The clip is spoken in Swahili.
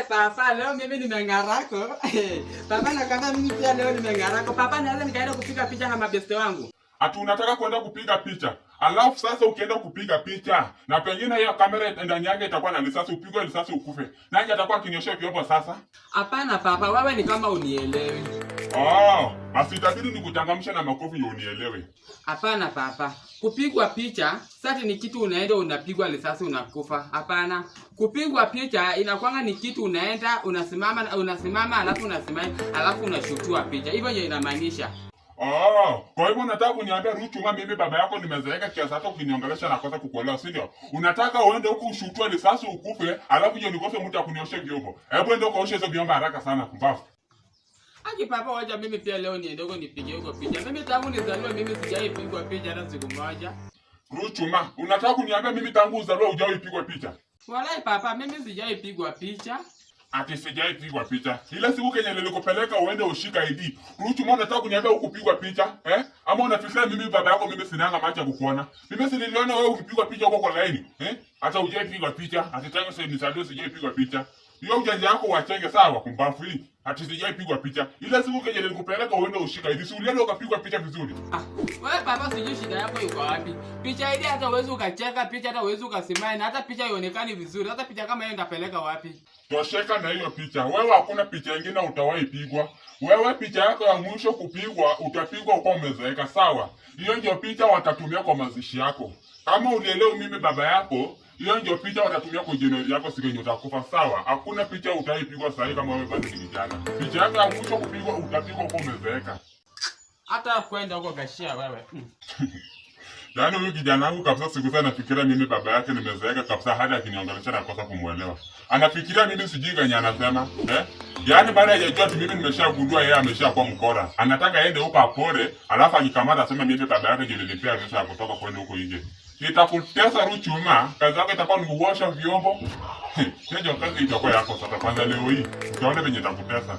Papa, leo mimi nimengarako. Papa nakwambia mimi pia leo nimengarako. Papa naweza nikaenda kupiga picha na mabeste wangu. Ati unataka kwenda kupiga picha. Alafu sasa ukienda kupiga picha na pengine hiyo kamera ndani yake itakuwa na risasi, upigwe risasi ukufe. Nani atakuwa akinyoshia vyombo sasa? Hapana Papa, wewe ni kama unielewi. Basi itabidi nikuchangamsha na makofi ndio unielewe. Hapana Papa, kupigwa picha sasa ni kitu unaenda unapigwa risasi unakufa. Hapana. Kupigwa picha inakuanga ni kitu unaenda unasimama alafu unasimama alafu unashutiwa picha. Hivyo ndio inamaanisha. Kwa hivyo unataka kuniambia Ruchuma mimi baba yako nimezeeka kiasi hata ukiniongelesha na kosa kukuelewa, si ndio? Unataka uende huku ushutwe risasi ukufe, alafu je nikose mtu akunioshe vyombo. Hebu ende ukaoshe hizo vyombo haraka sana kumbavu. Aki Papa, wacha mimi pia leo niende huko nipige huko picha. Mimi tangu nizaliwe mimi sijaipigwa picha hata siku moja. Ruchuma, unataka kuniambia mimi tangu uzaliwe hujaipigwa picha? Walai Papa, mimi sijaipigwa picha. Ati sijaipigwa picha. Ile siku Kenya nilikupeleka uende ushika ID. Ruchuma unataka kuniambia ukupigwa picha? Ama unafikiria mimi baba yako mimi sinanga macho kukuona? Mimi niliona wewe ukipigwa picha huko kwa line. Hata hujaipigwa picha. Ati tangu sasa nisaidie sijaipigwa picha. Hiyo ujanja yako wachenge sawa kumbafu hii. Ati sijaipigwa picha. Ile siku Kenya nilikupeleka uende ushika ID. Si ulienda ukapigwa picha vizuri? Wewe Papa, sijui shida yako iko wapi. Picha ID hata uwezi ukacheka, picha hata uwezi ukasimama, hata picha ionekani vizuri. Hata picha kama hiyo ndapeleka wapi? Tosheka na hiyo picha. Wewe hakuna picha nyingine utawahi pigwa. Wewe picha yako ya mwisho kupigwa utapigwa uko umezeeka, sawa? Hiyo ndio picha watatumia kwa mazishi yako. Kama ulielewa mimi baba yako, hiyo ndio picha watatumia kwa jeneri yako siku yenye utakufa, sawa? Hakuna picha utaipigwa sasa kama wewe bado ni kijana. Picha yako ya mwisho kupigwa utapigwa uko umezeeka. Hata kwenda huko gashia wewe. Yaani huyu kijana wangu kabisa siku sana nafikiria mimi baba yake nimezeeka kabisa hadi akiniongelesha na kosa kumuelewa. Anafikiria mimi sijui gani anasema, Yaani baada ya kujua mimi nimeshagundua yeye ameshakuwa mkora. Anataka aende huko apore, alafu akikamata aseme mimi baba yake ndio nilipea ruhusa ya kutoka kwenda huko nje. Nitakutesa Ruchuma, kazi yako itakuwa ni kuosha vyombo. Sio kazi itakuwa yako sasa kwanza leo hii. Utaona venye nitakutesa.